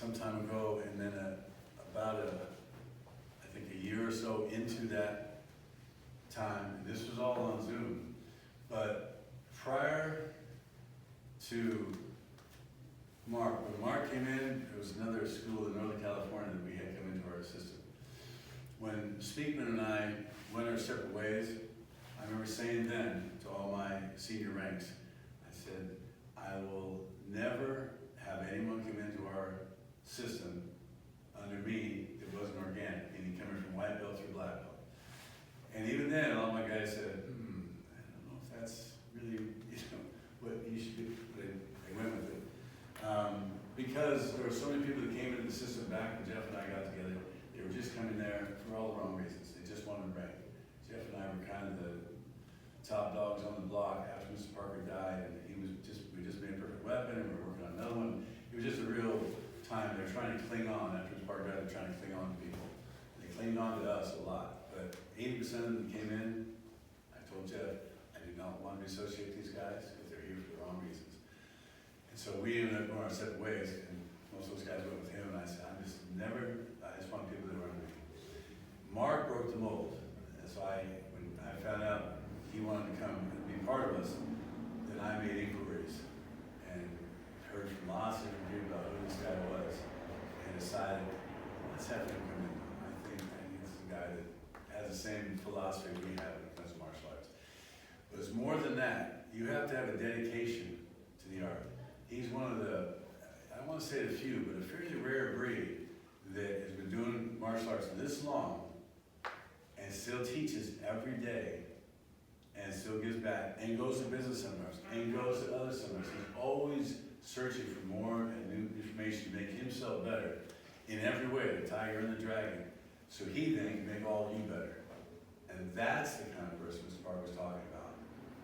some time ago, and then I think a year or so into that time, and this was all on Zoom, but prior to Mark, when Mark came in, there was another school in Northern California that we had come into our system. When Speakman and I went our separate ways, I remember saying then to all my senior ranks, I said, I will never have anyone come into our system under me that wasn't organic, meaning coming from white belt through black belt. And even then, all my guys said, I don't know if that's really, what you should do, but they went with it. Because there were so many people that came into the system back when Jeff and I got together, they were just coming there for all the wrong reasons. They just wanted to rank. Jeff and I were kind of the top dogs on the block after Mr. Parker died, and we just made a perfect weapon, and we were working on another one. It was just a real time. They were trying to cling on after Mr. Parker died. They were trying to cling on to people. They clinged on to us a lot, but 80% of them came in. I told Jeff, I do not want to associate these guys because they're here for the wrong reasons. And so we ended up going our separate ways, and most of those guys went with him, and I said, I just want people that were under me. Mark broke the mold, and so when I found out he wanted to come and be part of us, then I made inquiries and heard from lots of different people about who this guy was, and decided, let's have him come in. I think this is a guy that has the same philosophy we have when it comes to martial arts. But it's more than that. You have to have a dedication to the art. He's one of the, I don't want to say the few, but a fairly rare breed that has been doing martial arts this long and still teaches every day and still gives back and goes to business seminars and goes to other seminars. He's always searching for more and new information to make himself better in every way, the tiger and the dragon, so he then can make all of you better. And that's the kind of person Mr. Park was talking about,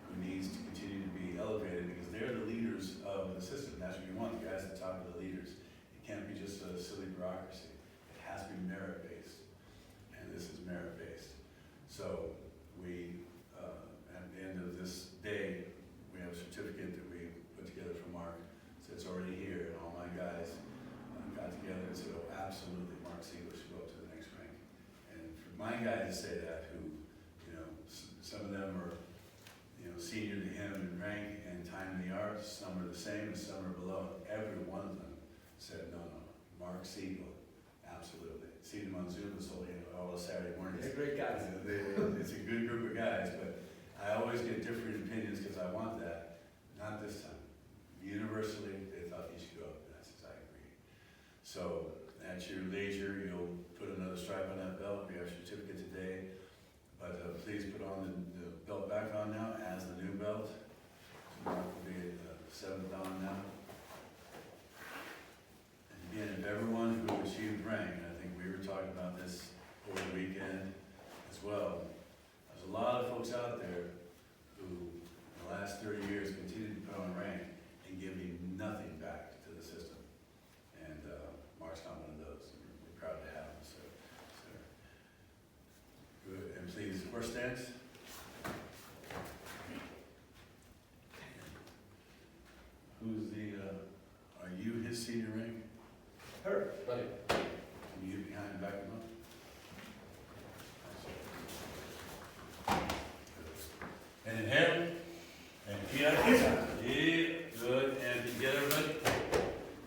who needs to continue to be elevated because they're the leaders of the system. That's what you want, the guys at the top of the leaders. It can't be just a silly bureaucracy. It has to be merit-based, and this is merit-based. So we, at the end of this day, we have a certificate that we put together for Mark. So it's already here, and all my guys got together and said, oh, absolutely, Marc Sigle should go up to the next rank. And for my guys to say that, who, some of them are, senior to him in rank and time in the arts, some are the same and some are below. Every one of them said, no, Marc Sigle, absolutely. See them on Zoom all the Saturday mornings. They're great guys. It's a good group of guys, but I always get different opinions because I want that. Not this time. Universally, they thought he should go up, and that's exactly agree. So at your leisure, you'll put another stripe on that belt. We have a certificate today, but please put on the belt back on now as the new belt. So Mark will be at the 7th dan now. And again, if everyone who achieved rank, and I think we were talking about this over the weekend as well, there's a lot of folks out there who in the last 30 years continued to put on rank and giving nothing back to the system. And Mark's not one of those. We're proud to have him. So good. And please, horse stance. Who's are you his senior rank? Her, buddy. Can you get behind and back him up?